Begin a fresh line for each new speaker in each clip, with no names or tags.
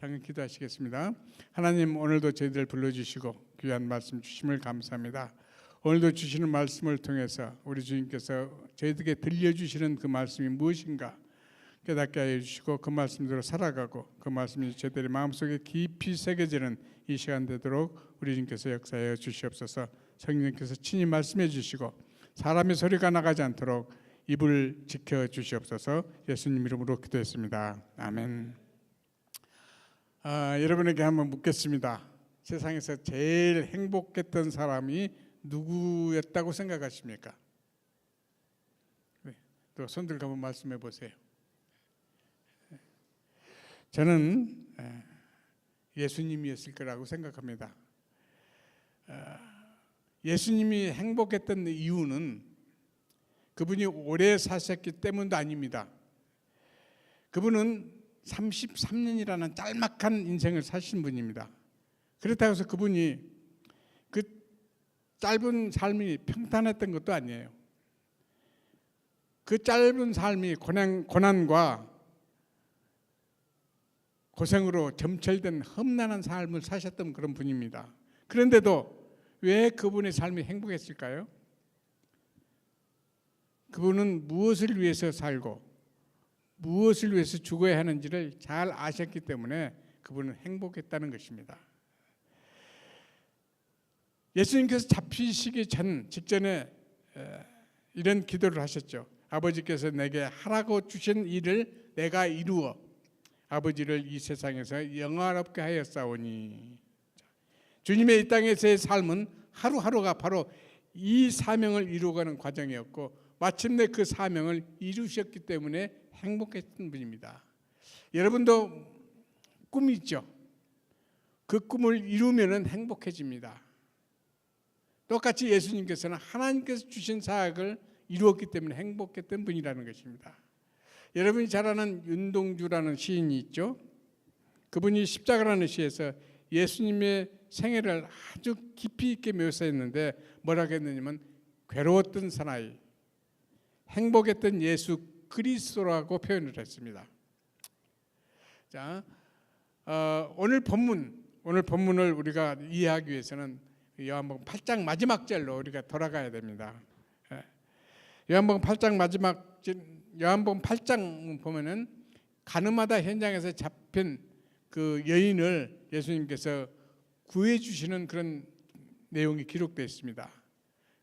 잠깐 기도하시겠습니다. 하나님, 오늘도 저희들 불러주시고 귀한 말씀 주심을 감사합니다. 오늘도 주시는 말씀을 통해서 우리 주님께서 저희들에게 들려주시는 그 말씀이 무엇인가 깨닫게 하여 주시고 그 말씀대로 살아가고 그 말씀이 저희들의 마음속에 깊이 새겨지는 이 시간 되도록 우리 주님께서 역사하여 주시옵소서. 성령님께서 친히 말씀해 주시고 사람의 소리가 나가지 않도록 입을 지켜 주시옵소서. 예수님 이름으로 기도했습니다. 아멘. 여러분에게 한번 묻겠습니다. 세상에서 제일 행복했던 사람이 누구였다고 생각하십니까? 네, 또 손들고 한번 말씀해 보세요. 저는 예수님이었을 거라고 생각합니다. 예수님이 행복했던 이유는 그분이 오래 사셨기 때문도 아닙니다. 그분은 33년이라는 짤막한 인생을 사신 분입니다. 그렇다고 해서 그분이 그 짧은 삶이 평탄했던 것도 아니에요. 그 짧은 삶이 고난과 고생으로 점철된 험난한 삶을 사셨던 그런 분입니다. 그런데도 왜 그분의 삶이 행복했을까요? 그분은 무엇을 위해서 살고 무엇을 위해서 죽어야 하는지를 잘 아셨기 때문에 그분은 행복했다는 것입니다. 예수님께서 잡히시기 직전에 이런 기도를 하셨죠. 아버지께서 내게 하라고 주신 일을 내가 이루어 아버지를 이 세상에서 영화롭게 하였사오니. 주님의 이 땅에서의 삶은 하루하루가 바로 이 사명을 이루어가는 과정이었고 마침내 그 사명을 이루셨기 때문에 행복했던 분입니다. 여러분도 꿈이 있죠? 그 꿈을 이루면 행복해집니다. 똑같이 예수님께서는 하나님께서 주신 사역을 이루었기 때문에 행복했던 분이라는 것입니다. 여러분이 잘 아는 윤동주라는 시인이 있죠. 그분이 십자가라는 시에서 예수님의 생애를 아주 깊이 있게 묘사했는데 뭐라고 했느냐면 괴로웠던 사나이, 행복했던 예수 그리스도라고 표현을 했습니다. 자, 오늘 본문을 우리가 이해하기 위해서는 요한복음 8장 마지막 절로 우리가 돌아가야 됩니다. 요한복음 8장 보면은 가늠하다 현장에서 잡힌 그 여인을 예수님께서 구해 주시는 그런 내용이 기록되어 있습니다.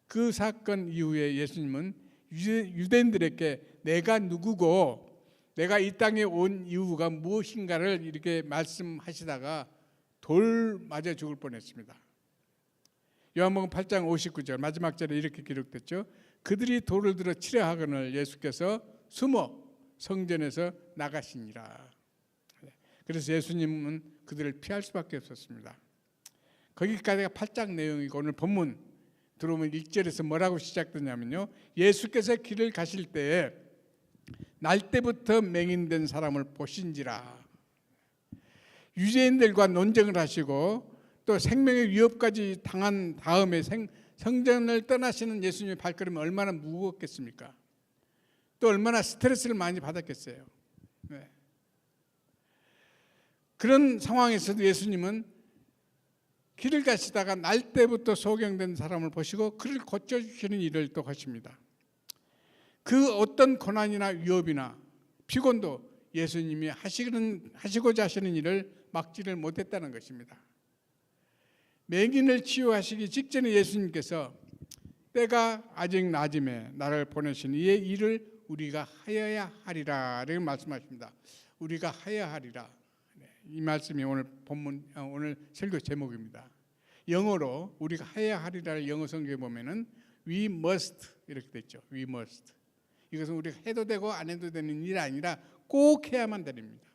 그 사건 이후에 예수님은 유대인들에게 내가 누구고 내가 이 땅에 온 이유가 무엇인가를 이렇게 말씀하시다가 돌 맞아 죽을 뻔했습니다. 요한복음 8장 59절 마지막 절에 이렇게 기록됐죠. 그들이 돌을 들어 치려 하거늘 예수께서 숨어 성전에서 나가시니라. 그래서 예수님은 그들을 피할 수밖에 없었습니다. 거기까지가 8장 내용이고 오늘 본문 들어오면 1절에서 뭐라고 시작되냐면요. 예수께서 길을 가실 때에 날 때부터 맹인된 사람을 보신지라. 유대인들과 논쟁을 하시고 또 생명의 위협까지 당한 다음에 성전을 떠나시는 예수님의 발걸음이 얼마나 무겁겠습니까? 또 얼마나 스트레스를 많이 받았겠어요. 네. 그런 상황에서도 예수님은 길을 가시다가 날 때부터 소경된 사람을 보시고 그를 고쳐주시는 일을 또 하십니다. 그 어떤 고난이나 위협이나 피곤도 예수님이 하시고자 하시는 일을 막지를 못했다는 것입니다. 맹인을 치유하시기 직전에 예수님께서 때가 아직 낮음에 나를 보내신 이의 일을 우리가 하여야 하리라 이렇게 말씀하십니다. 우리가 하여야 하리라. 이 말씀이 오늘 본문 오늘 설교 제목입니다. 영어로 우리가 해야 하리라를 영어 성경에 보면은 we must 이렇게 됐죠. we must. 이것은 우리가 해도 되고 안 해도 되는 일이 아니라 꼭 해야만 됩니다.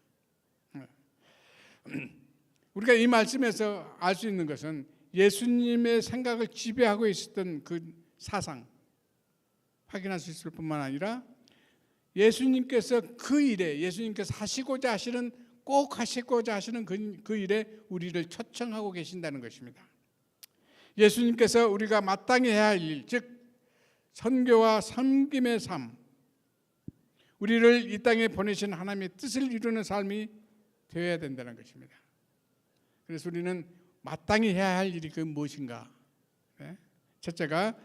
우리가 이 말씀에서 알 수 있는 것은 예수님의 생각을 지배하고 있었던 그 사상 확인할 수 있을 뿐만 아니라 예수님께서 그 일에 예수님께서 꼭 하시고자 하시는 그 일에 우리를 초청하고 계신다는 것입니다. 예수님께서 우리가 마땅히 해야 할 일, 즉 선교와 섬김의 삶, 우리를 이 땅에 보내신 하나님의 뜻을 이루는 삶이 되어야 된다는 것입니다. 그래서 우리는 마땅히 해야 할 일이 그 무엇인가? 네? 첫째가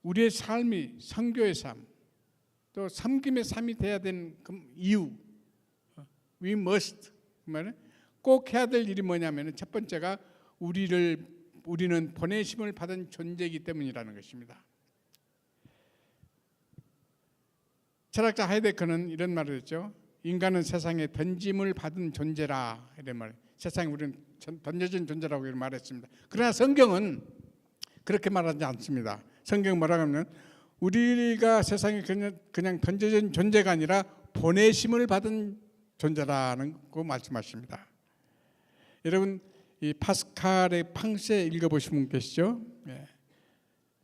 우리의 삶이 선교의 삶, 또 섬김의 삶이 돼야 되는 그 이유, we must, 꼭 해야 될 일이 뭐냐면 첫 번째가 우리는 보내심을 받은 존재이기 때문이라는 것입니다. 철학자 하이데커는 이런 말을 했죠. 인간은 세상에 던짐을 받은 존재라, 이런 말. 세상에 우리는 던져진 존재라고 이런 말했습니다. 그러나 성경은 그렇게 말하지 않습니다. 성경 뭐라고 하면 우리가 세상에 그냥 던져진 존재가 아니라 보내심을 받은 존재라는 거 말씀하십니다. 여러분 이 파스칼의 팡세 읽어보신 분 계시죠? 예.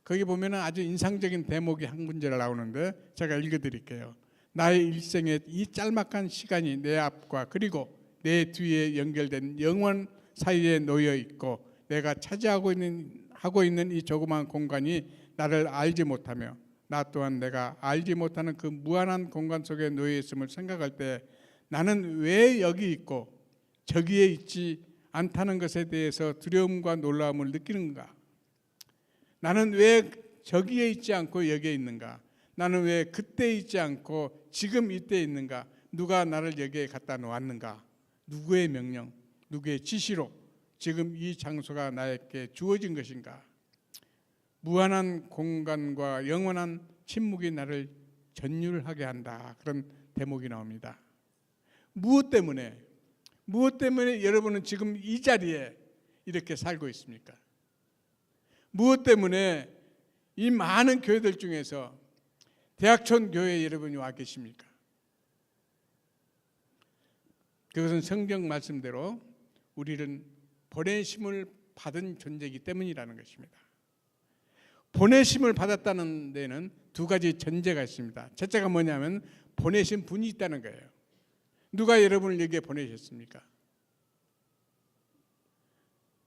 거기 보면은 아주 인상적인 대목이 한 문제가 나오는데 제가 읽어드릴게요. 나의 일생의 이 짤막한 시간이 내 앞과 그리고 내 뒤에 연결된 영원 사이에 놓여 있고 내가 차지하고 있는 이 조그마한 공간이 나를 알지 못하며 나 또한 내가 알지 못하는 그 무한한 공간 속에 놓여 있음을 생각할 때 나는 왜 여기 있고 저기에 있지 않다는 것에 대해서 두려움과 놀라움을 느끼는가? 나는 왜 저기에 있지 않고 여기에 있는가? 나는 왜 그때 있지 않고 지금 이때 있는가? 누가 나를 여기에 갖다 놓았는가? 누구의 명령, 누구의 지시로 지금 이 장소가 나에게 주어진 것인가? 무한한 공간과 영원한 침묵이 나를 전율하게 한다. 그런 대목이 나옵니다. 무엇 때문에 여러분은 지금 이 자리에 이렇게 살고 있습니까? 무엇 때문에 이 많은 교회들 중에서 대학촌 교회에 여러분이 와 계십니까? 그것은 성경 말씀대로 우리는 보내심을 받은 존재이기 때문이라는 것입니다. 보내심을 받았다는 데는 두 가지 전제가 있습니다. 첫째가 뭐냐면 보내신 분이 있다는 거예요. 누가 여러분을 여기에 보내셨습니까?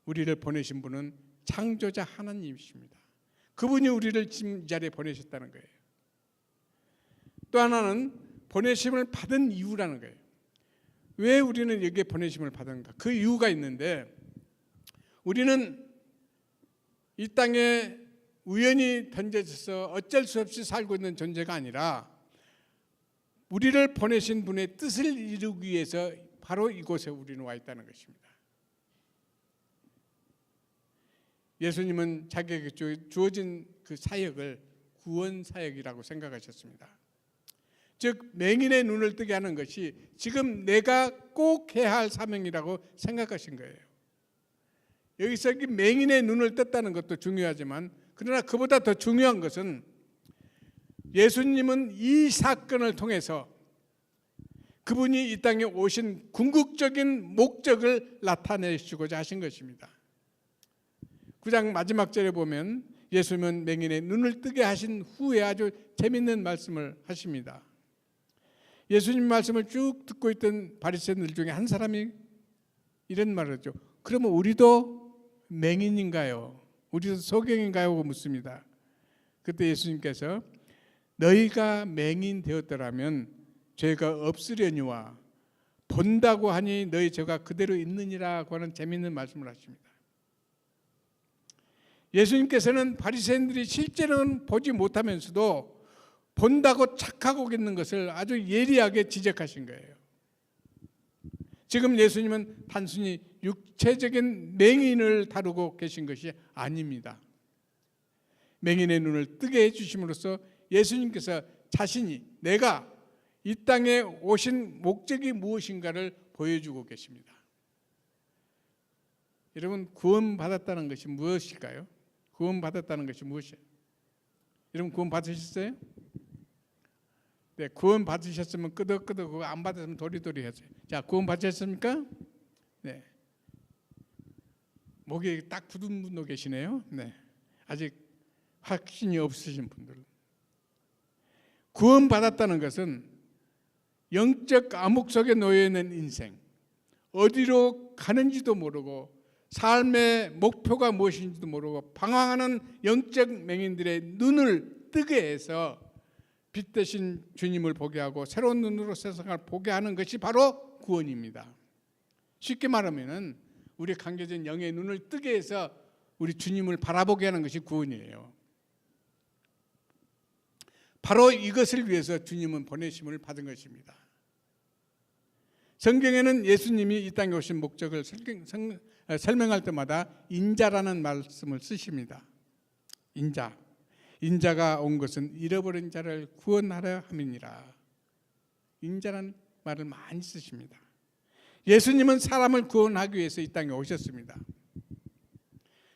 우리를 보내신 분은 창조자 하나님이십니다. 그분이 우리를 지금 이 자리에 보내셨다는 거예요. 또 하나는 보내심을 받은 이유라는 거예요. 왜 우리는 여기에 보내심을 받은가? 그 이유가 있는데 우리는 이 땅에 우연히 던져져서 어쩔 수 없이 살고 있는 존재가 아니라 우리를 보내신 분의 뜻을 이루기 위해서 바로 이곳에 우리는 와 있다는 것입니다. 예수님은 자기에게 주어진 그 사역을 구원 사역이라고 생각하셨습니다. 즉 맹인의 눈을 뜨게 하는 것이 지금 내가 꼭 해야 할 사명이라고 생각하신 거예요. 여기서 맹인의 눈을 떴다는 것도 중요하지만 그러나 그보다 더 중요한 것은 예수님은 이 사건을 통해서 그분이 이 땅에 오신 궁극적인 목적을 나타내시고자 하신 것입니다. 9장 마지막 절에 보면 예수님은 맹인의 눈을 뜨게 하신 후에 아주 재밌는 말씀을 하십니다. 예수님 말씀을 쭉 듣고 있던 바리새인들 중에 한 사람이 이런 말을 하죠. 그러면 우리도 맹인인가요? 우리도 소경인가요? 하고 묻습니다. 그때 예수님께서 너희가 맹인 되었더라면 죄가 없으려니와 본다고 하니 너희 죄가 그대로 있느니라고 하는 재미있는 말씀을 하십니다. 예수님께서는 바리새인들이 실제로는 보지 못하면서도 본다고 착하고 있는 것을 아주 예리하게 지적하신 거예요. 지금 예수님은 단순히 육체적인 맹인을 다루고 계신 것이 아닙니다. 맹인의 눈을 뜨게 해주심으로써 예수님께서 자신이 내가 이 땅에 오신 목적이 무엇인가를 보여주고 계십니다. 여러분 구원받았다는 것이 무엇일까요? 구원받았다는 것이 무엇이에요? 여러분 구원 받으셨어요? 네, 구원 받으셨으면 끄덕끄덕, 안 받았으면 도리도리 하세요. 자, 구원 받으셨습니까? 네. 목에 딱 굳은 분도 계시네요. 네. 아직 확신이 없으신 분들. 구원 받았다는 것은 영적 암흑 속에 놓여 있는 인생, 어디로 가는지도 모르고 삶의 목표가 무엇인지도 모르고 방황하는 영적 맹인들의 눈을 뜨게 해서 빛 대신 주님을 보게 하고 새로운 눈으로 세상을 보게 하는 것이 바로 구원입니다. 쉽게 말하면 우리 감겨진 영의 눈을 뜨게 해서 우리 주님을 바라보게 하는 것이 구원이에요. 바로 이것을 위해서 주님은 보내심을 받은 것입니다. 성경에는 예수님이 이 땅에 오신 목적을 설명할 때마다 인자라는 말씀을 쓰십니다. 인자가 온 것은 잃어버린 자를 구원하려 함이니라. 인자라는 말을 많이 쓰십니다. 예수님은 사람을 구원하기 위해서 이 땅에 오셨습니다.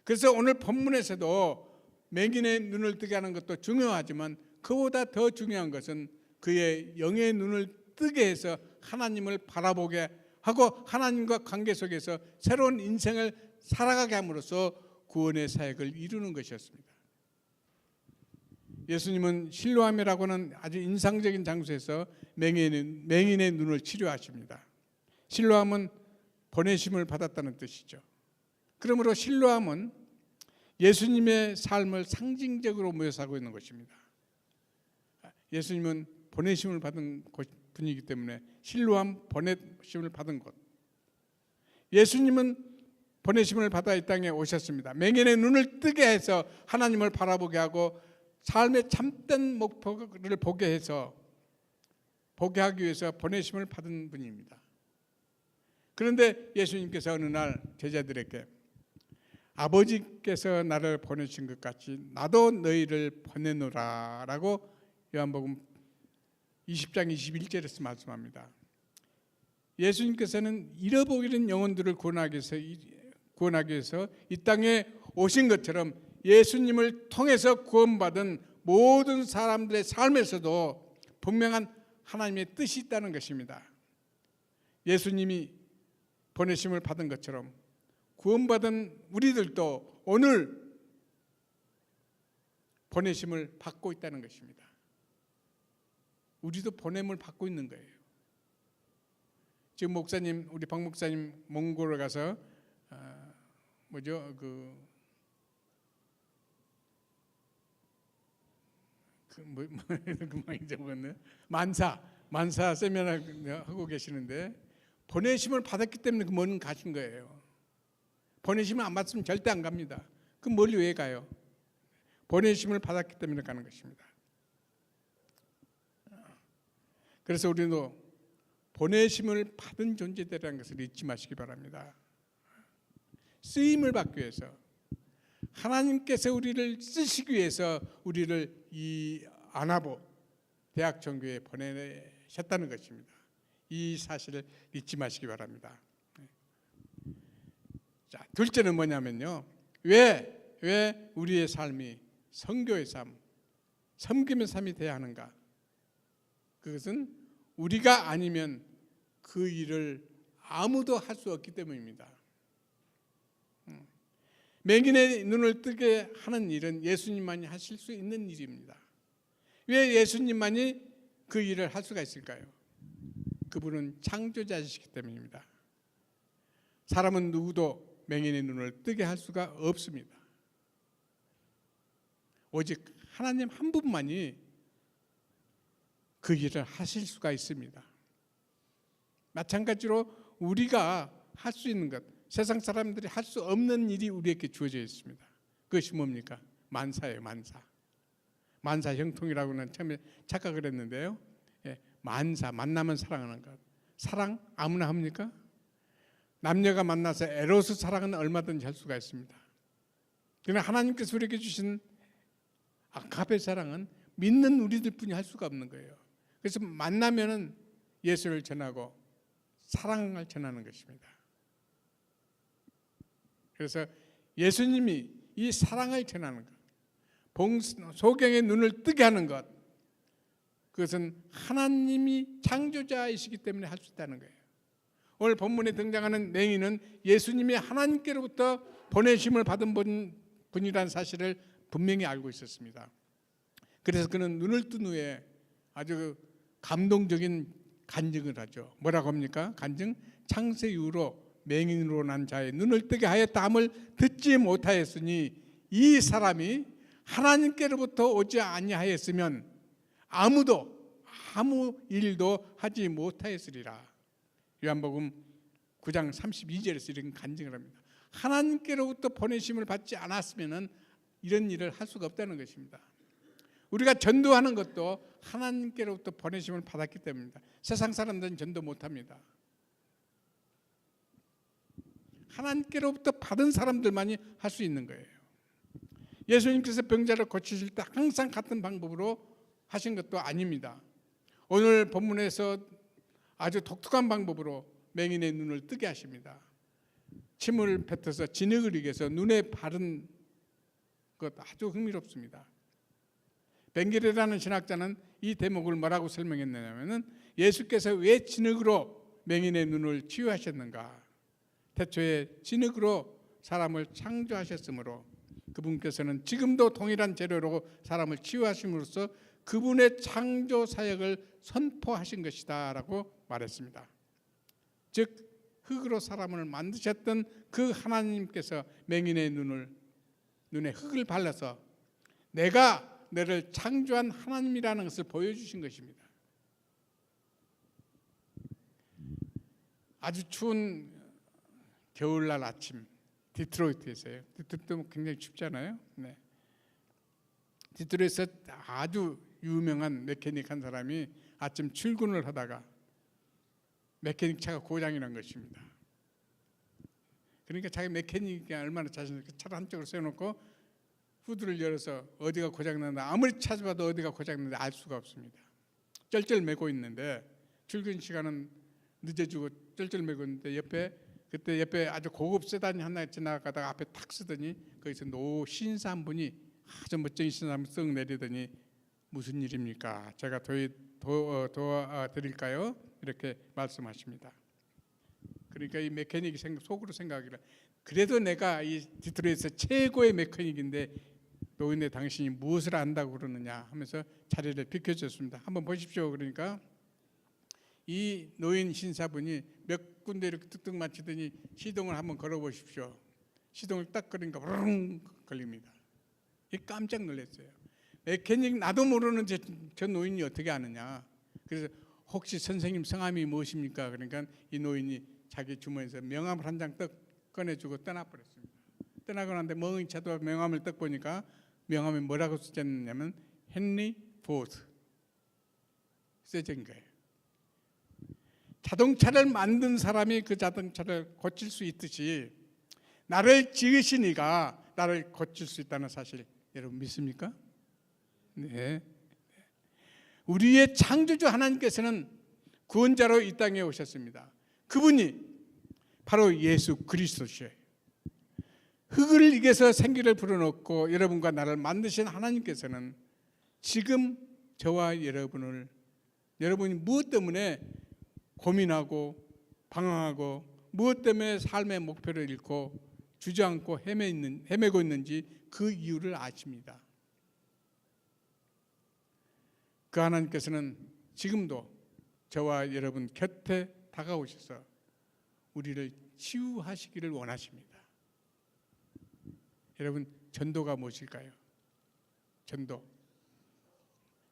그래서 오늘 본문에서도 맹인의 눈을 뜨게 하는 것도 중요하지만 그보다 더 중요한 것은 그의 영의 눈을 뜨게 해서 하나님을 바라보게 하고 하나님과 관계 속에서 새로운 인생을 살아가게 함으로써 구원의 사역을 이루는 것이었습니다. 예수님은 실로암이라고 하는 아주 인상적인 장소에서 맹인의 눈을 치료하십니다. 실로암은 보내심을 받았다는 뜻이죠. 그러므로 실로암은 예수님의 삶을 상징적으로 묘사하고 있는 것입니다. 예수님은 보내심을 받은 분이기 때문에 실로암 보내심을 받은 곳. 예수님은 보내심을 받아 이 땅에 오셨습니다. 맹인의 눈을 뜨게 해서 하나님을 바라보게 하고 삶의 참된 목표를 보게 하기 위해서 보내심을 받은 분입니다. 그런데 예수님께서 어느 날 제자들에게 아버지께서 나를 보내신 것 같이 나도 너희를 보내노라 라고 요한복음 20장 21절에서 말씀합니다. 예수님께서는 잃어버리는 영혼들을 구원하기 위해서 이 땅에 오신 것처럼 예수님을 통해서 구원받은 모든 사람들의 삶에서도 분명한 하나님의 뜻이 있다는 것입니다. 예수님이 보내심을 받은 것처럼 구원받은 우리들도 오늘 보내심을 받고 있다는 것입니다. 우리도 보냄을 받고 있는 거예요. 지금 목사님, 우리 박 목사님 몽골에 가서 만사 세미나 하고 계시는데 보내심을 받았기 때문에 그 멀리 가신 거예요. 보내심을 안 받으면 절대 안 갑니다. 그 멀리 왜 가요? 보내심을 받았기 때문에 가는 것입니다. 그래서 우리도 보내심을 받은 존재들이라는 것을 잊지 마시기 바랍니다. 쓰임을 받기 위해서 하나님께서 우리를 쓰시기 위해서 우리를 이 아나보 대학정교회에 보내셨다는 것입니다. 이 사실을 잊지 마시기 바랍니다. 자, 둘째는 뭐냐면요. 왜 우리의 삶이 선교의 삶, 섬김의 삶이 돼야 하는가? 그것은 우리가 아니면 그 일을 아무도 할 수 없기 때문입니다. 맹인의 눈을 뜨게 하는 일은 예수님만이 하실 수 있는 일입니다. 왜 예수님만이 그 일을 할 수가 있을까요? 그분은 창조자이시기 때문입니다. 사람은 누구도 맹인의 눈을 뜨게 할 수가 없습니다. 오직 하나님 한 분만이 그 일을 하실 수가 있습니다. 마찬가지로 우리가 할 수 있는 것, 세상 사람들이 할 수 없는 일이 우리에게 주어져 있습니다. 그것이 뭡니까? 만사예요. 만사 형통이라고는 처음에 착각을 했는데요. 만사, 만나면 사랑하는 것. 사랑 아무나 합니까? 남녀가 만나서 에로스 사랑은 얼마든지 할 수가 있습니다. 그러나 하나님께서 우리에게 주신 아가페 사랑은 믿는 우리들뿐이 할 수가 없는 거예요. 그래서 만나면은 예수를 전하고 사랑을 전하는 것입니다. 그래서 예수님이 이 사랑을 전하는 것, 소경의 눈을 뜨게 하는 것, 그것은 하나님이 창조자이시기 때문에 할 수 있다는 거예요. 오늘 본문에 등장하는 맹인은 예수님이 하나님께로부터 보내심을 받은 분이라는 사실을 분명히 알고 있었습니다. 그래서 그는 눈을 뜬 후에 아주 감동적인 간증을 하죠. 뭐라고 합니까? 간증? 창세 이후로 맹인으로 난 자의 눈을 뜨게 하였다함을 듣지 못하였으니 이 사람이 하나님께로부터 오지 아니하였으면 아무도 아무 일도 하지 못하였으리라. 요한복음 9장 32절에서 이런 간증을 합니다. 하나님께로부터 보내심을 받지 않았으면 이런 일을 할 수가 없다는 것입니다. 우리가 전도하는 것도 하나님께로부터 보내심을 받았기 때문입니다. 세상 사람들은 전도 못합니다. 하나님께로부터 받은 사람들만이 할 수 있는 거예요. 예수님께서 병자를 고치실 때 항상 같은 방법으로 하신 것도 아닙니다. 오늘 본문에서 아주 독특한 방법으로 맹인의 눈을 뜨게 하십니다. 침을 뱉어서 진흙을 이겨서 눈에 바른 것 아주 흥미롭습니다. 벵겔이라는 신학자는 이 대목을 뭐라고 설명했느냐면 예수께서 왜 진흙으로 맹인의 눈을 치유하셨는가? 태초에 진흙으로 사람을 창조하셨으므로 그분께서는 지금도 동일한 재료로 사람을 치유하심으로써 그분의 창조 사역을 선포하신 것이다 라고 말했습니다. 즉 흙으로 사람을 만드셨던 그 하나님께서 맹인의 눈에 흙을 발라서 내가 너를 창조한 하나님이라는 것을 보여주신 것입니다. 아주 추운 겨울날 아침 디트로이트에서요. 디트로이트 굉장히 춥잖아요. 네. 디트로이트에서 아주 유명한 메케닉 한 사람이 아침 출근을 하다가 메케닉 차가 고장이 난 것입니다. 그러니까 자기 메케닉이 얼마나 자신 있게 차를 한쪽으로 세워놓고 후드를 열어서 어디가 고장났나 아무리 찾아봐도 어디가 고장났는지 알 수가 없습니다. 쩔쩔매고 있는데 출근 시간은 늦어지고 쩔쩔매고 있는데 옆에 아주 고급 세단이 하나 지나가다가 앞에 탁 쓰더니 거기서 신사 한 분이 아주 멋쟁이 신사 한 분 쓱 내리더니 무슨 일입니까? 제가 도와드릴까요? 이렇게 말씀하십니다. 그러니까 이 메케닉이 속으로 생각하기를 그래도 내가 이 디트로이트에서 최고의 메케닉인데 노인네 당신이 무엇을 안다고 그러느냐 하면서 자리를 비켜줬습니다. 한번 보십시오. 그러니까 이 노인 신사분이 몇 군데 이렇게 뚝뚝 맞히더니 시동을 한번 걸어보십시오. 시동을 딱 걸으니까 브릉 걸립니다. 이 깜짝 놀랐어요. 메케닉 나도 모르는 저 노인이 어떻게 아느냐. 그래서 혹시 선생님 성함이 무엇입니까? 그러니까 이 노인이 자기 주머니에서 명함을 한 장 떡 꺼내주고 떠나버렸습니다. 떠나고 났는데 멍이 차도 명함을 딱 보니까 명함에 뭐라고 써졌냐면 헨리 포드 써진 거예요. 자동차를 만든 사람이 그 자동차를 고칠 수 있듯이 나를 지으신 이가 나를 고칠 수 있다는 사실 여러분 믿습니까? 네. 우리의 창조주 하나님께서는 구원자로 이 땅에 오셨습니다. 그분이 바로 예수 그리스도시에요. 흙을 이겨서 생기를 불어넣고 여러분과 나를 만드신 하나님께서는 지금 저와 여러분이 무엇 때문에 고민하고 방황하고 무엇 때문에 삶의 목표를 잃고 주저앉고 헤매고 있는지 그 이유를 아십니다. 그 하나님께서는 지금도 저와 여러분 곁에 다가오셔서 우리를 치유하시기를 원하십니다. 여러분 전도가 무엇일까요?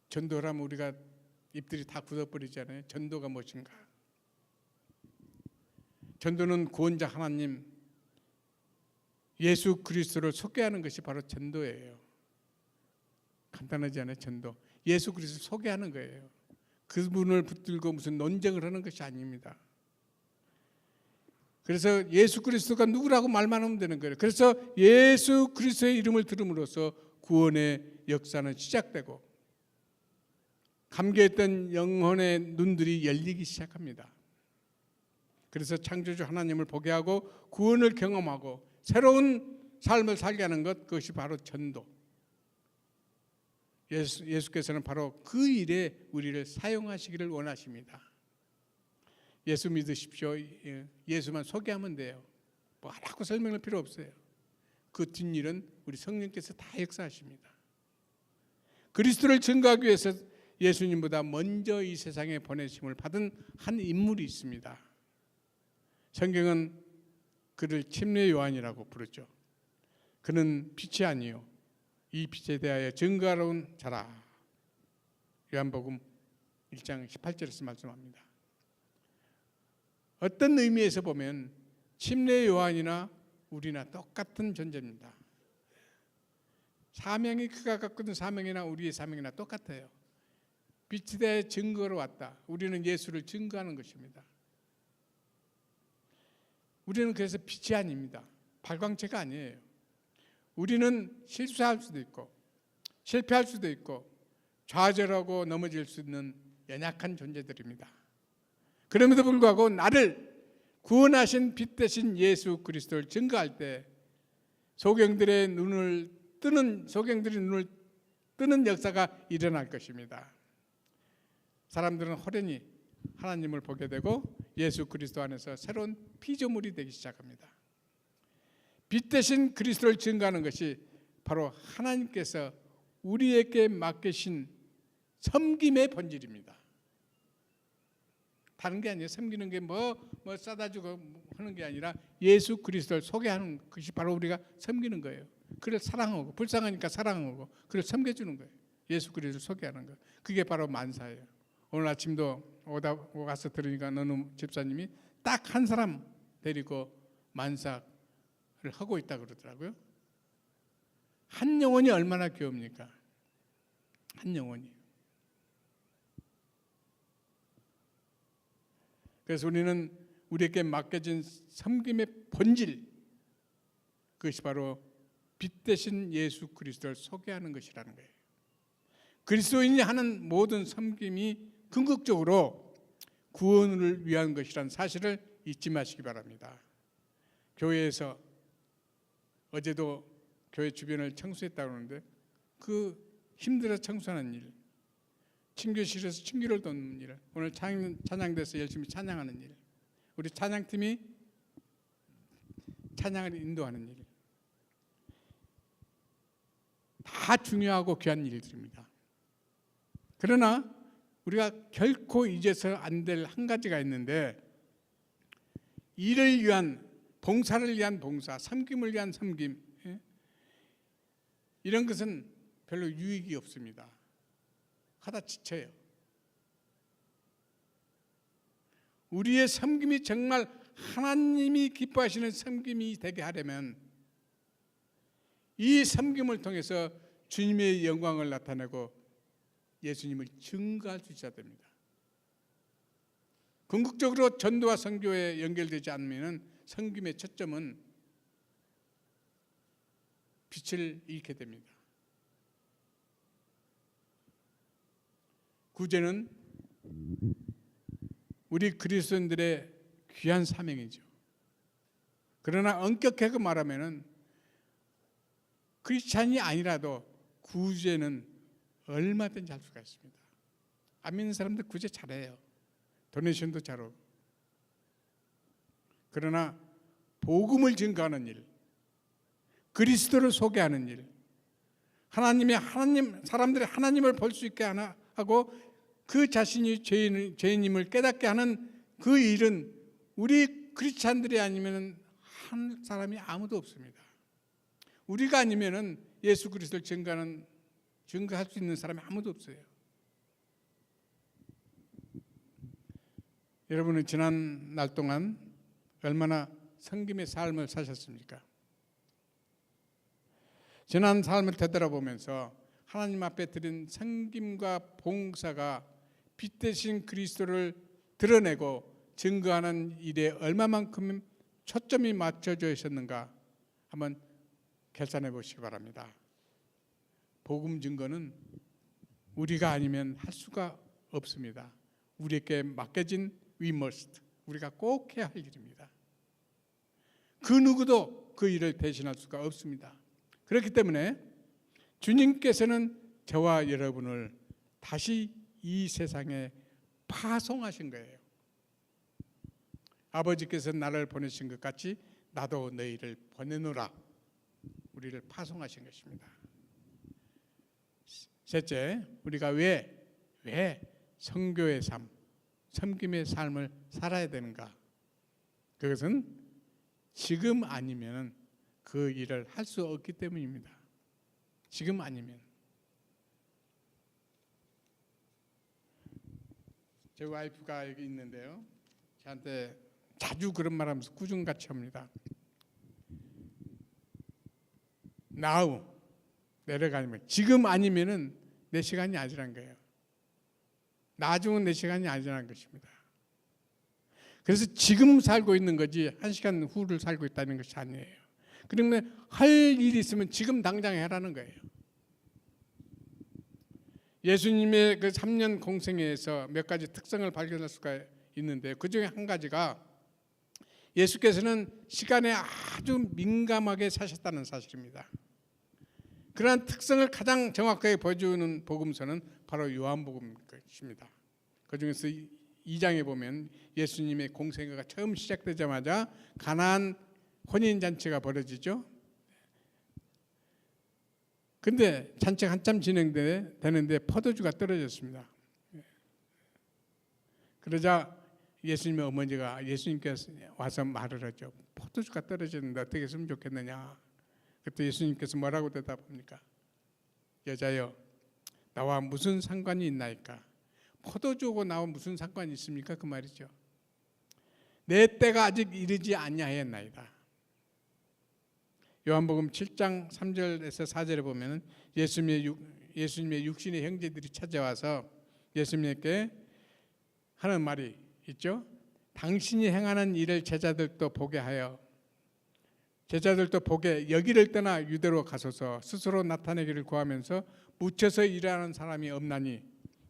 전도라면 우리가 입들이 다 굳어버리잖아요. 전도가 무엇인가? 전도는 구원자 하나님 예수 그리스도를 소개하는 것이 바로 전도예요. 간단하지 않아요? 전도. 예수 그리스도를 소개하는 거예요. 그분을 붙들고 무슨 논쟁을 하는 것이 아닙니다. 그래서 예수 그리스도가 누구라고 말만 하면 되는 거예요. 그래서 예수 그리스도의 이름을 들음으로써 구원의 역사는 시작되고 감겨있던 영혼의 눈들이 열리기 시작합니다. 그래서 창조주 하나님을 보게 하고 구원을 경험하고 새로운 삶을 살게 하는 것, 그것이 바로 전도. 예수께서는 바로 그 일에 우리를 사용하시기를 원하십니다. 예수 믿으십시오. 예수만 소개하면 돼요. 뭐라고 설명할 필요 없어요. 그 뒷일은 우리 성령께서 다 역사하십니다. 그리스도를 증거하기 위해서 예수님보다 먼저 이 세상에 보내심을 받은 한 인물이 있습니다. 성경은 그를 침례 요한이라고 부르죠. 그는 빛이 아니요 이 빛에 대하여 증거하러 온 자라. 요한복음 1장 18절에서 말씀합니다. 어떤 의미에서 보면 침례 요한이나 우리나 똑같은 존재입니다. 사명이 그가 갖고 있는 사명이나 우리의 사명이나 똑같아요. 빛에 대해 증거로 왔다. 우리는 예수를 증거하는 것입니다. 우리는 그래서 빛이 아닙니다. 발광체가 아니에요. 우리는 실수할 수도 있고 실패할 수도 있고 좌절하고 넘어질 수 있는 연약한 존재들입니다. 그럼에도 불구하고 나를 구원하신 빛 대신 예수 그리스도를 증거할 때 소경들의 눈을 뜨는 역사가 일어날 것입니다. 사람들은 호련히 하나님을 보게 되고 예수 그리스도 안에서 새로운 피조물이 되기 시작합니다. 빛 대신 그리스도를 증거하는 것이 바로 하나님께서 우리에게 맡기신 섬김의 본질입니다. 다른 게 아니에요. 섬기는 게 뭐 싸다 주고 하는 게 아니라 예수 그리스도를 소개하는 것이 바로 우리가 섬기는 거예요. 그를 사랑하고 불쌍하니까 사랑하고 그를 섬겨주는 거예요. 예수 그리스도를 소개하는 거. 그게 바로 만사예요. 오늘 아침도 와서 들으니까 어느 집사님이 딱 한 사람 데리고 만사를 하고 있다고 그러더라고요. 한 영혼이 얼마나 귀엽니까? 한 영혼이. 그래서 우리는 우리에게 맡겨진 섬김의 본질, 그것이 바로 빛 대신 예수 그리스도를 소개하는 것이라는 거예요. 그리스도인이 하는 모든 섬김이 궁극적으로 구원을 위한 것이라는 사실을 잊지 마시기 바랍니다. 교회에서 어제도 교회 주변을 청소했다고 하는데 그 힘들어서 청소하는 일, 친교실에서 친교를 돕는 일, 오늘 찬양대에서 열심히 찬양하는 일, 우리 찬양팀이 찬양을 인도하는 일, 다 중요하고 귀한 일들입니다. 그러나 우리가 결코 잊어서 안 될 한 가지가 있는데, 일을 위한, 봉사를 위한 봉사, 섬김을 위한 섬김, 이런 것은 별로 유익이 없습니다. 하다 지쳐요. 우리의 섬김이 정말 하나님이 기뻐하시는 섬김이 되게 하려면 이 섬김을 통해서 주님의 영광을 나타내고 예수님을 증거할 수 있어야 됩니다. 궁극적으로 전도와 선교에 연결되지 않으면 섬김의 초점은 빛을 잃게 됩니다. 구제는 우리 그리스도인들의 귀한 사명이죠. 그러나 엄격하게 말하면 크리스찬이 아니라도 구제는 얼마든지 할 수가 있습니다. 안 믿는 사람들 구제 잘해요. 도네이션도 잘하고. 그러나 복음을 증거하는 일, 그리스도를 소개하는 일, 사람들이 하나님을 볼 수 있게 하고 그 자신이 죄인임을 깨닫게 하는 그 일은 우리 크리스찬들이 아니면 한 사람이 아무도 없습니다. 우리가 아니면은 예수 그리스도를 증거할 수 있는 사람이 아무도 없어요. 여러분은 지난 날 동안 얼마나 섬김의 삶을 사셨습니까? 지난 삶을 되돌아보면서 하나님 앞에 드린 섬김과 봉사가 빛 대신 그리스도를 드러내고 증거하는 일에 얼마만큼 초점이 맞춰져 있었는가 한번 결산해 보시기 바랍니다. 복음 증거는 우리가 아니면 할 수가 없습니다. 우리에게 맡겨진 we must, 우리가 꼭 해야 할 일입니다. 그 누구도 그 일을 대신할 수가 없습니다. 그렇기 때문에 주님께서는 저와 여러분을 다시 이 세상에 파송하신 거예요. 아버지께서 나를 보내신 것 같이 나도 너희를 보내노라, 우리를 파송하신 것입니다. 셋째, 우리가 왜 선교의 삶, 섬김의 삶을 살아야 되는가? 그것은 지금 아니면 그 일을 할 수 없기 때문입니다. 지금 아니면. 제 와이프가 여기 있는데요. 저한테 자주 그런 말하면서 꾸준같이 합니다. now 내려가면 지금 아니면은 내 시간이 아니란 거예요. 나중은 내 시간이 아니라는 것입니다. 그래서 지금 살고 있는 거지 1시간 후를 살고 있다는 것이 아니에요. 그러면 할 일이 있으면 지금 당장 해라는 거예요. 예수님의 그 3년 공생애에서 몇 가지 특성을 발견할 수가 있는데 그 중에 한 가지가 예수께서는 시간에 아주 민감하게 사셨다는 사실입니다. 그러한 특성을 가장 정확하게 보여주는 복음서는 바로 요한복음인 것입니다. 그 중에서 2장에 보면 예수님의 공생애가 처음 시작되자마자 가나안 혼인잔치가 벌어지죠. 근데 잔치가 한참 진행되는데 포도주가 떨어졌습니다. 그러자 예수님의 어머니가 예수님께서 와서 말을 하죠. 포도주가 떨어졌는데 어떻게 했으면 좋겠느냐. 그때 예수님께서 뭐라고 대답합니까? 여자여, 나와 무슨 상관이 있나이까? 포도주고 나와 무슨 상관이 있습니까? 그 말이죠. 내 때가 아직 이르지 아니하였나이다. 요한복음 7장 3절에서 4절에 보면 예수님의 육신의 형제들이 찾아와서 예수님께 하는 말이 있죠. 당신이 행하는 일을 제자들도 보게 여기를 떠나 유대로 가소서. 스스로 나타내기를 구하면서 묻혀서 일하는 사람이 없나니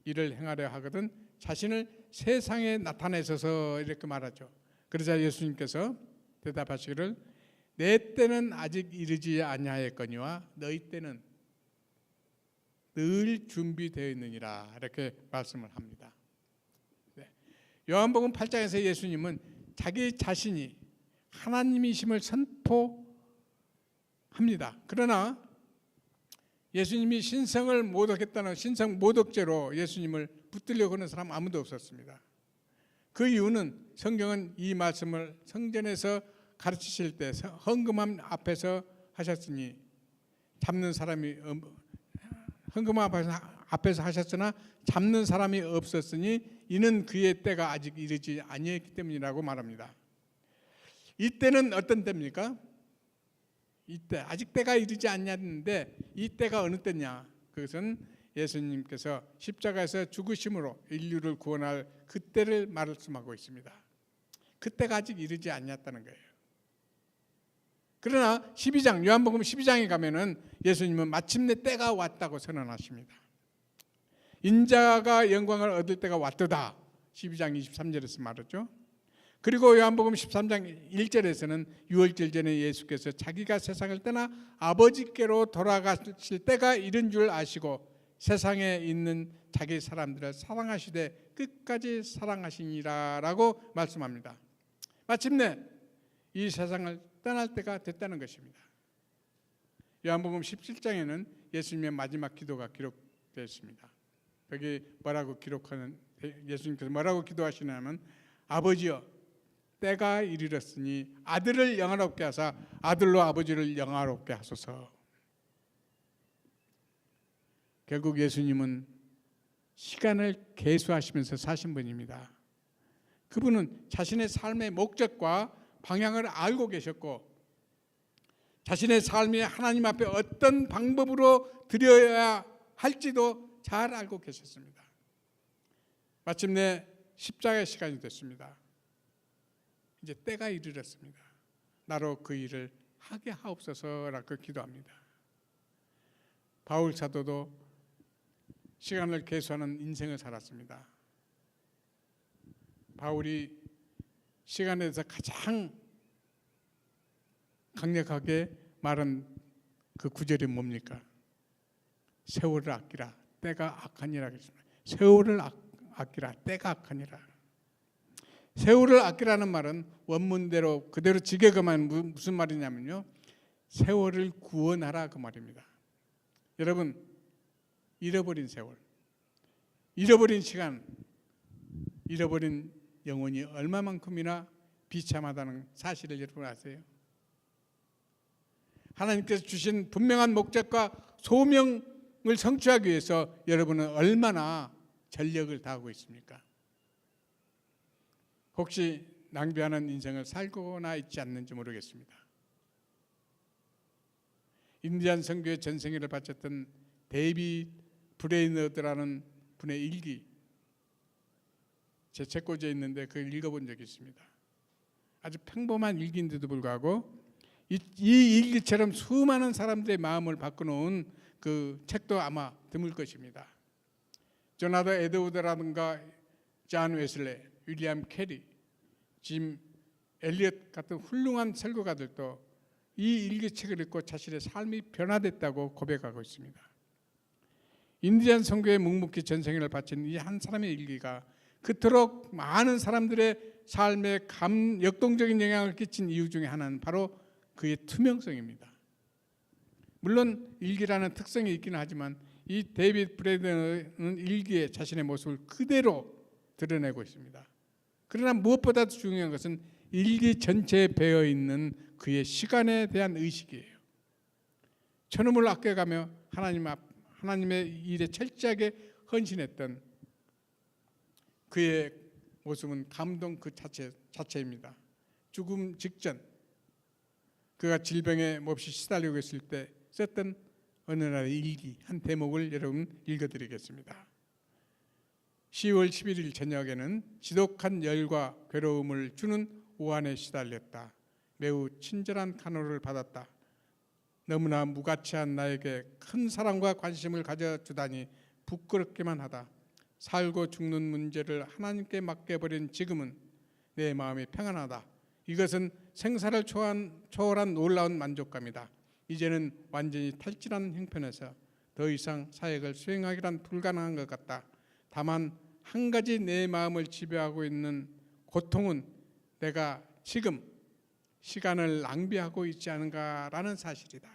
일을 행하려 하거든 자신을 세상에 나타내소서 이렇게 말하죠. 그러자 예수님께서 대답하시기를 내 때는 아직 이르지 아니하였거니와 너희 때는 늘 준비되어 있느니라 이렇게 말씀을 합니다. 요한복음 8장에서 예수님은 자기 자신이 하나님이심을 선포합니다. 그러나 예수님이 신성을 모독했다는 신성 모독죄로 예수님을 붙들려고 하는 사람 아무도 없었습니다. 그 이유는 성경은 이 말씀을 성전에서 가르치실 때 헌금함 앞에서 하셨으니 헌금함 앞에서 하셨으나 잡는 사람이 없었으니 이는 그의 때가 아직 이르지 아니했기 때문이라고 말합니다. 이때는 어떤 때입니까? 이때 아직 때가 이르지 않았는데 이 때가 어느 때냐? 그것은 예수님께서 십자가에서 죽으심으로 인류를 구원할 그때를 말씀하고 있습니다. 그때가 아직 이르지 않았다는 거예요. 그러나 12장 요한복음 12장에 가면은 예수님은 마침내 때가 왔다고 선언하십니다. 인자가 영광을 얻을 때가 왔도다. 12장 23절에서 말했죠. 그리고 요한복음 13장 1절에서는 유월절 전에 예수께서 자기가 세상을 떠나 아버지께로 돌아가실 때가 이른 줄 아시고 세상에 있는 자기 사람들을 사랑하시되 끝까지 사랑하시니라라고 말씀합니다. 마침내 이 세상을 떠날 때가 됐다는 것입니다. 요한복음 17장에는 예수님의 마지막 기도가 기록되어 있습니다. 여기 예수님께서 뭐라고 기도하시냐면 아버지여 때가 이르렀으니 아들을 영화롭게 하사 아들로 아버지를 영화롭게 하소서. 결국 예수님은 시간을 계수하시면서 사신 분입니다. 그분은 자신의 삶의 목적과 방향을 알고 계셨고 자신의 삶이 하나님 앞에 어떤 방법으로 드려야 할지도 잘 알고 계셨습니다. 마침내 십자가의 시간이 됐습니다. 이제 때가 이르렀습니다. 나로 그 일을 하게 하옵소서라고 기도합니다. 바울 사도도 시간을 계수하는 인생을 살았습니다. 바울이 시간에 대해서 가장 강력하게 말한 그 구절이 뭡니까? 세월을 아끼라 때가 악하니라 그랬습니다. 세월을 아끼라 때가 악하니라. 세월을 아끼라는 말은 원문대로 그대로 직역하면 무슨 말이냐면요, 세월을 구원하라 그 말입니다. 여러분, 잃어버린 세월, 잃어버린 시간, 잃어버린 영혼이 얼마만큼이나 비참하다는 사실을 여러분 아세요? 하나님께서 주신 분명한 목적과 소명을 성취하기 위해서 여러분은 얼마나 전력을 다하고 있습니까? 혹시 낭비하는 인생을 살고나 있지 않는지 모르겠습니다. 인디안 선교의 전생애를 바쳤던 데이비 브레이너드라는 분의 일기, 제 책꽂이에 있는데 그걸 읽어본 적이 있습니다. 아주 평범한 일기인데도 불구하고 이 일기처럼 수많은 사람들의 마음을 바꿔놓은 그 책도 아마 드물 것입니다. 조나단 에드워드라든가 존 웨슬레, 윌리엄 캐리, 짐 엘리엇 같은 훌륭한 설교가들도 이 일기책을 읽고 자신의 삶이 변화됐다고 고백하고 있습니다. 인디안 선교에 묵묵히 전생애를 바친 이 한 사람의 일기가 그토록 많은 사람들의 삶에 역동적인 영향을 끼친 이유 중에 하나는 바로 그의 투명성입니다. 물론 일기라는 특성이 있기는 하지만 이 데이비드 브레이너는 일기에 자신의 모습을 그대로 드러내고 있습니다. 그러나 무엇보다도 중요한 것은 일기 전체에 배어 있는 그의 시간에 대한 의식이에요. 천음을 아껴가며 하나님의 일에 철저하게 헌신했던 그의 모습은 감동 그 자체입니다. 죽음 직전 그가 질병에 몹시 시달리고 있을 때 썼던 어느 날의 일기 한 대목을 여러분 읽어드리겠습니다. 10월 11일 저녁에는 지독한 열과 괴로움을 주는 오한에 시달렸다. 매우 친절한 간호를 받았다. 너무나 무가치한 나에게 큰 사랑과 관심을 가져주다니 부끄럽기만 하다. 살고 죽는 문제를 하나님께 맡겨버린 지금은 내 마음이 평안하다. 이것은 생사를 초월한 놀라운 만족감이다. 이제는 완전히 탈진한 형편에서 더 이상 사역을 수행하기란 불가능한 것 같다. 다만 한 가지 내 마음을 지배하고 있는 고통은 내가 지금 시간을 낭비하고 있지 않은가라는 사실이다.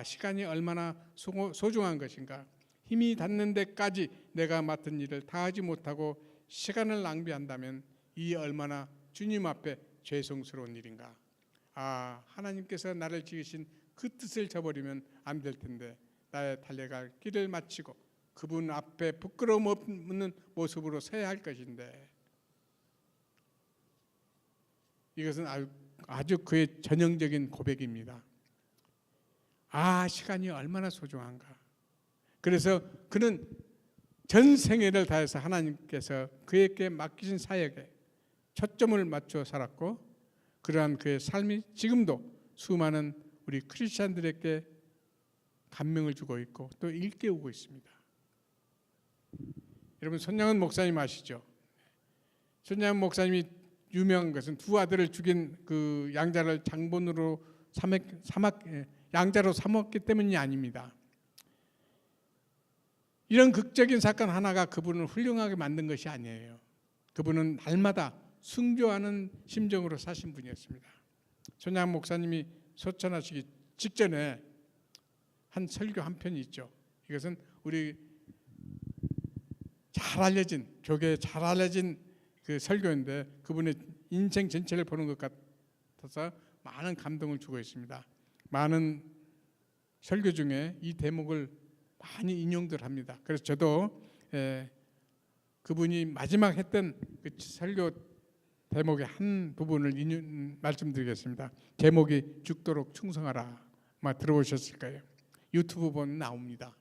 시간이 얼마나 소중한 것인가. 힘이 닿는 데까지 내가 맡은 일을 다하지 못하고 시간을 낭비한다면 이 얼마나 주님 앞에 죄송스러운 일인가. 하나님께서 나를 지으신 그 뜻을 저버리면 안 될 텐데 나의 달려갈 길을 마치고 그분 앞에 부끄러움 없는 모습으로 서야 할 것인데. 이것은 아주 그의 전형적인 고백입니다. 시간이 얼마나 소중한가. 그래서 그는 전 생애를 다해서 하나님께서 그에게 맡기신 사역에 초점을 맞춰 살았고, 그러한 그의 삶이 지금도 수많은 우리 크리스찬들에게 감명을 주고 있고 또 일깨우고 있습니다. 여러분, 손양은 목사님 아시죠? 손양은 목사님이 유명한 것은 두 아들을 죽인 그 양자를 장본으로 양자로 삼았기 때문이 아닙니다. 이런 극적인 사건 하나가 그분을 훌륭하게 만든 것이 아니에요. 그분은 날마다 순교하는 심정으로 사신 분이었습니다. 손양 목사님이 소천하시기 직전에 한 설교 한 편이 있죠. 이것은 우리 잘 알려진, 교계에 잘 알려진 그 설교인데 그분의 인생 전체를 보는 것 같아서 많은 감동을 주고 있습니다. 많은 설교 중에 이 대목을 많이 인용들 합니다. 그래서 저도 그분이 마지막 했던 그 설교 대목의 한 부분을 말씀드리겠습니다. 제목이 죽도록 충성하라. 아마 들어보셨을 거예요. 유튜브 보면 나옵니다.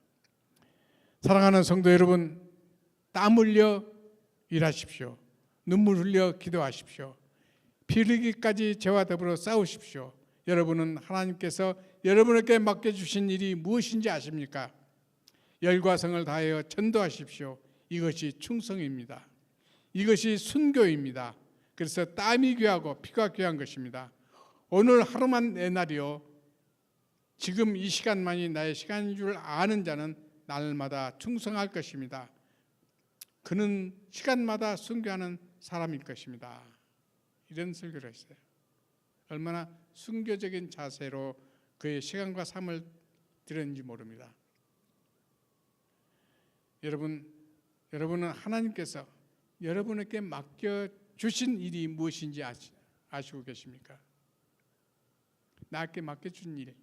사랑하는 성도 여러분, 땀 흘려 일하십시오. 눈물 흘려 기도하십시오. 피 흘리기까지 죄와 더불어 싸우십시오. 여러분은 하나님께서 여러분에게 맡겨주신 일이 무엇인지 아십니까? 열과 성을 다하여 전도하십시오. 이것이 충성입니다. 이것이 순교입니다. 그래서 땀이 귀하고 피가 귀한 것입니다. 오늘 하루만 내 날이요, 지금 이 시간만이 나의 시간인 줄 아는 자는 날마다 충성할 것입니다. 그는 시간마다 순교하는 사람일 것입니다. 이런 설교를 했어요. 얼마나 순교적인 자세로 그의 시간과 삶을 드렸는지 모릅니다. 여러분은 하나님께서 여러분에게 맡겨주신 일이 무엇인지 아시고 계십니까? 나에게 맡겨준 일.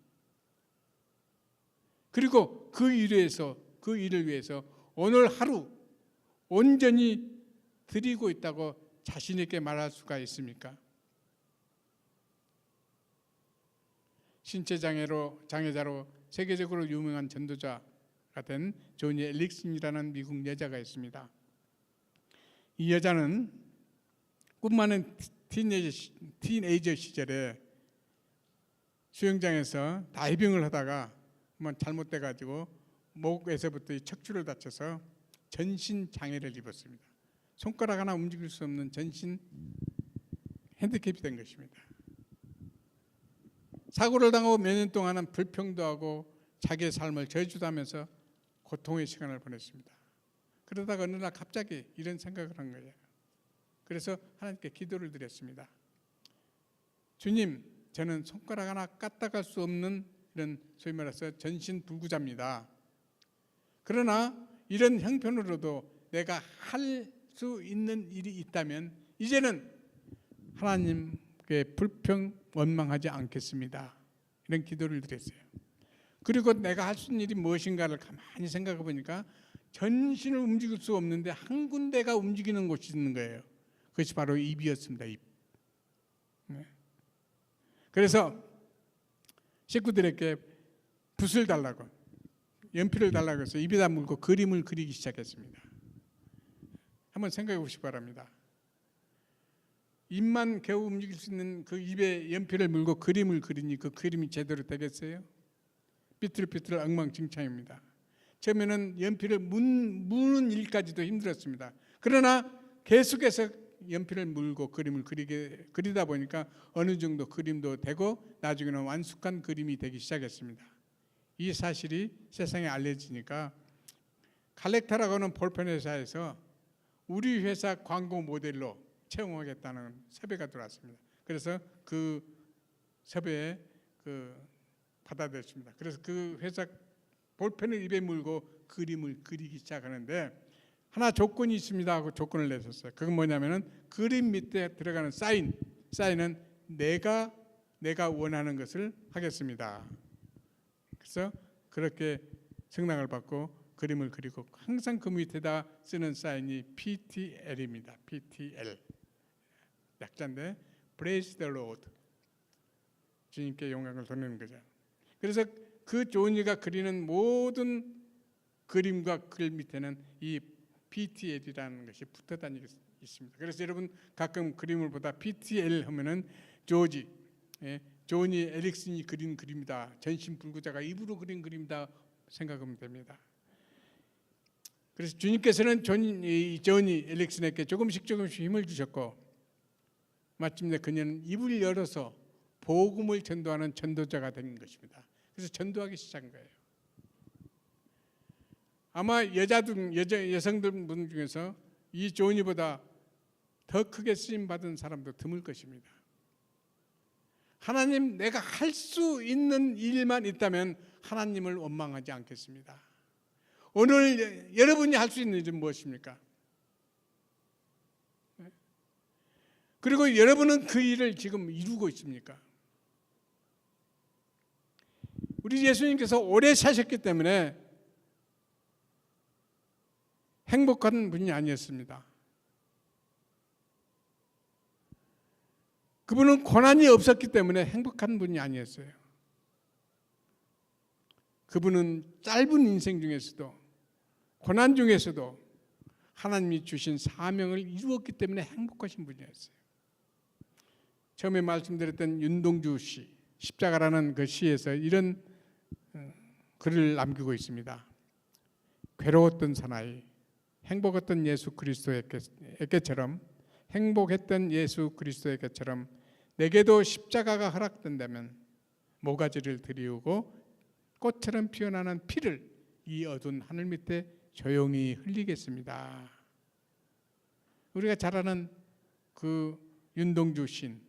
그리고 그 일을 위해서 오늘 하루 온전히 드리고 있다고 자신 있게 말할 수가 있습니까? 신체 장애자로 세계적으로 유명한 전도자가 된 조니 엘릭슨이라는 미국 여자가 있습니다. 이 여자는 꿈 많은 티네이저 시절에 수영장에서 다이빙을 하다가 한번 잘못돼 가지고 목에서부터 척추를 다쳐서 전신 장애를 입었습니다. 손가락 하나 움직일 수 없는 전신 핸디캡이 된 것입니다. 사고를 당하고 몇 년 동안은 불평도 하고 자기의 삶을 저주도 하면서 고통의 시간을 보냈습니다. 그러다가 어느 날 갑자기 이런 생각을 한 거예요. 그래서 하나님께 기도를 드렸습니다. 주님, 저는 손가락 하나 까딱할 수 없는 이런 소위 말해서 전신 불구자입니다. 그러나 이런 형편으로도 내가 할 수 있는 일이 있다면 이제는 하나님께 불평 원망하지 않겠습니다. 이런 기도를 드렸어요. 그리고 내가 할 수 있는 일이 무엇인가를 가만히 생각해 보니까 전신을 움직일 수 없는데 한 군데가 움직이는 곳이 있는 거예요. 그것이 바로 입이었습니다. 입. 네. 그래서 식구들에게 붓을 달라고, 연필을 달라고 해서 입에다 물고 그림을 그리기 시작했습니다. 한번 생각해 보시기 바랍니다. 입만 겨우 움직일 수 있는 그 입에 연필을 물고 그림을 그리니 그 그림이 제대로 되겠어요? 삐뚤삐뚤 엉망진창입니다. 처음에는 연필을 무는 일까지도 힘들었습니다. 그러나 계속해서 연필을 물고 그림을 그리다 보니까 어느 정도 그림도 되고 나중에는 완숙한 그림이 되기 시작했습니다. 이 사실이 세상에 알려지니까 칼렉타라고 하는 볼펜 회사에서 우리 회사 광고 모델로 채용하겠다는 섭외가 들어왔습니다. 그래서 그 섭외에 받아들였습니다. 그래서 그 회사 볼펜을 입에 물고 그림을 그리기 시작하는데 하나 조건이 있습니다 하고 조건을 내셨어요. 그건 뭐냐면은 그림 밑에 들어가는 사인은 내가 원하는 것을 하겠습니다. 그래서 그렇게 승낙을 받고 그림을 그리고 항상 그 밑에다 쓰는 사인이 PTL입니다. PTL 약자인데 Praise the Lord, 주님께 영광을 돌리는 거죠. 그래서 그 조니가 그리는 모든 그림과 글 밑에는 이 PTL이라는 것이 붙어 다니고 있습니다. 그래서 여러분 가끔 그림을 보다 PTL 하면은 조니 엘릭슨이 그린 그림이다, 전신 불구자가 입으로 그린 그림이다 생각하면 됩니다. 그래서 주님께서는 조니 엘릭슨에게 조금씩 힘을 주셨고 마침내 그녀는 입을 열어서 복음을 전도하는 전도자가 된 것입니다. 그래서 전도하기 시작한 거예요. 아마 여성들 분 중에서 이 조니보다 더 크게 쓰임 받은 사람도 드물 것입니다. 하나님, 내가 할 수 있는 일만 있다면 하나님을 원망하지 않겠습니다. 오늘 여러분이 할 수 있는 일은 무엇입니까? 그리고 여러분은 그 일을 지금 이루고 있습니까? 우리 예수님께서 오래 사셨기 때문에 행복한 분이 아니었습니다. 그분은 고난이 없었기 때문에 행복한 분이 아니었어요. 그분은 짧은 인생 중에서도 고난 중에서도 하나님이 주신 사명을 이루었기 때문에 행복하신 분이었어요. 처음에 말씀드렸던 윤동주 시, 십자가라는 그 시에서 이런 글을 남기고 있습니다. 괴로웠던 사나이, 행복했던 예수 그리스도에게처럼 행복했던 예수 그리스도에게처럼 내게도 십자가가 허락된다면 모가지를 들이우고 꽃처럼 피어나는 피를 이 어두운 하늘 밑에 조용히 흘리겠습니다. 우리가 잘 아는 그 윤동주 신,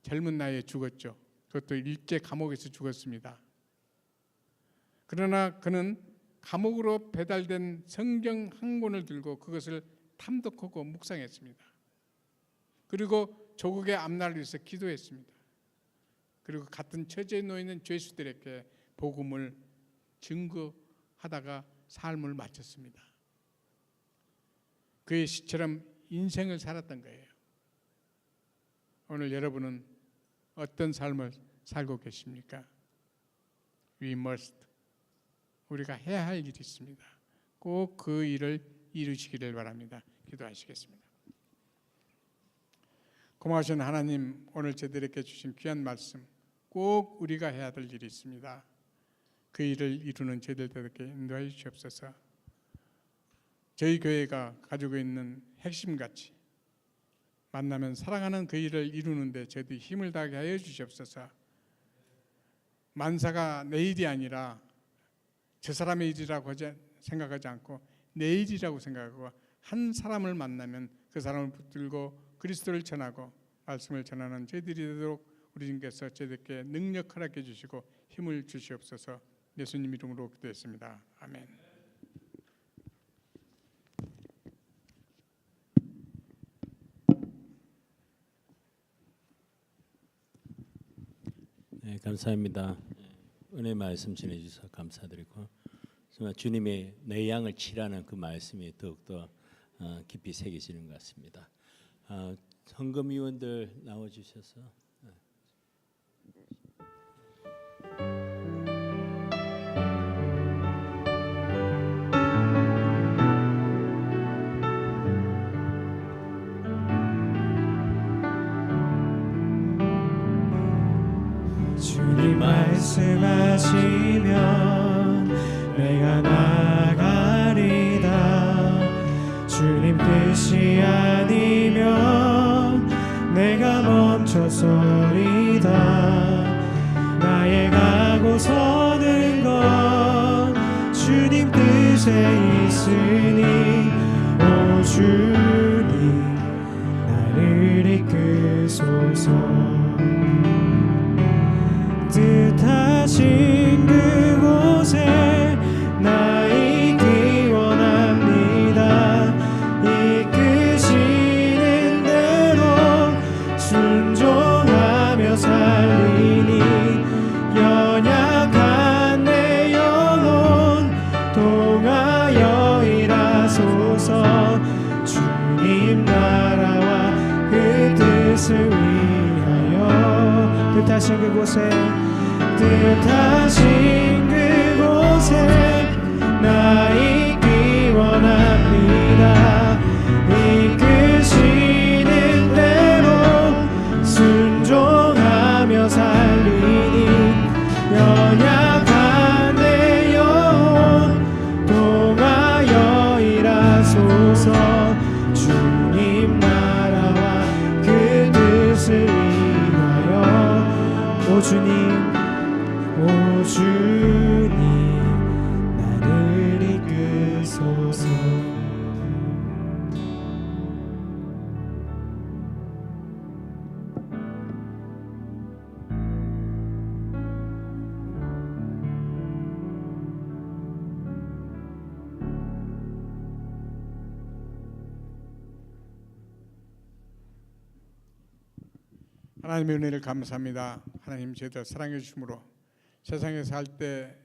젊은 나이에 죽었죠. 그것도 일제 감옥에서 죽었습니다. 그러나 그는 감옥으로 배달된 성경 한 권을 들고 그것을 탐독하고 묵상했습니다. 그리고 조국의 앞날을 위해서 기도했습니다. 그리고 같은 처지에 놓여 있는 죄수들에게 복음을 증거하다가 삶을 마쳤습니다. 그의 시처럼 인생을 살았던 거예요. 오늘 여러분은 어떤 삶을 살고 계십니까? We must. 우리가 해야 할 일이 있습니다. 꼭 그 일을 이루시기를 바랍니다. 기도하시겠습니다. 고마우신 하나님, 오늘 저들에게 주신 귀한 말씀, 꼭 우리가 해야 될 일이 있습니다. 그 일을 이루는 저희들에게 인도하여 주시옵소서. 저희 교회가 가지고 있는 핵심 가치, 만나면 사랑하는 그 일을 이루는 데 저희들이 힘을 다하게 하여 주시옵소서. 만사가 내 일이 아니라 저 사람의 일이라고 생각하지 않고 내 일이라고 생각하고 한 사람을 만나면 그 사람을 붙들고 그리스도를 전하고 말씀을 전하는 저희들이 되도록 우리 주님께서 저희들께 능력 허락해 주시고 힘을 주시옵소서. 예수님 이름으로 기도했습니다. 아멘.
네, 감사합니다. 은혜 말씀 전해주셔서 감사드리고 정말 주님의 내 양을 치라는 그 말씀이 더욱더 깊이 새겨지는 것 같습니다. 헌금위원들 나와주셔서
주님 말씀하시면 내가 나가리다. 주님 뜻이 아니면 내가 멈춰서리다. 나의 가고 서는 건 주님 뜻에 있으니 오 주님 나를 이끄소서. 뜻하신 그곳에 나 있기 원합니다. 이끄시는 대로 순종하며 살리니 연약한 내 영혼 통하여 일하소서. 주님 나라와 그 뜻을 위하여 뜻하신 그곳에 뜻하신 그곳에 나 있기 원합니다. 이끄시는 대로 순종하며 살리니 연약한 내 영혼 통하여 일하소서. 주님 나라와 그 뜻을 위하여 오 주님 오 주님 나를 이끄소서.
하나님의 은혜를 감사합니다. 하나님 저희들 사랑해 주심으로 세상에 살 때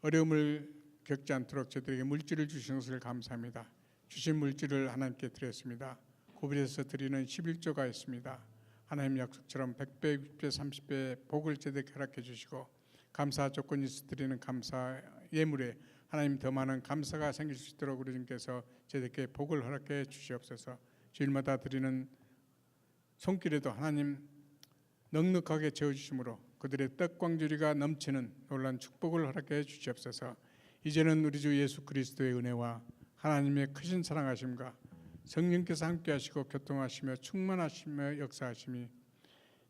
어려움을 겪지 않도록 저희들에게 물질을 주신 것을 감사합니다. 주신 물질을 하나님께 드렸습니다. 고빌에서 드리는 11조가 있습니다. 하나님 약속처럼 100배, 60배, 30배 복을 저희들에게 허락해 주시고 감사 조건이 있어 드리는 감사 예물에 하나님 더 많은 감사가 생길 수 있도록 우리 주님께서 저희들에게 복을 허락해 주시옵소서. 주일마다 드리는 손길에도 하나님 넉넉하게 채워주심으로 그들의 떡광주리가 넘치는 놀라운 축복을 허락해 주시옵소서. 이제는 우리 주 예수 그리스도의 은혜와 하나님의 크신 사랑하심과 성령께서 함께하시고 교통하시며 충만하시며 역사하심이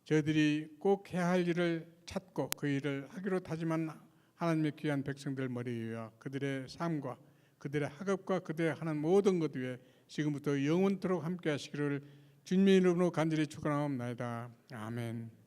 저희들이 꼭 해야 할 일을 찾고 그 일을 하기로 다짐한 하나님의 귀한 백성들 머리 위와 그들의 삶과 그들의 학업과 그들의 하는 모든 것 위에 지금부터 영원토록 함께하시기를 주님의 이름으로 간절히 축원하옵나이다. 아멘.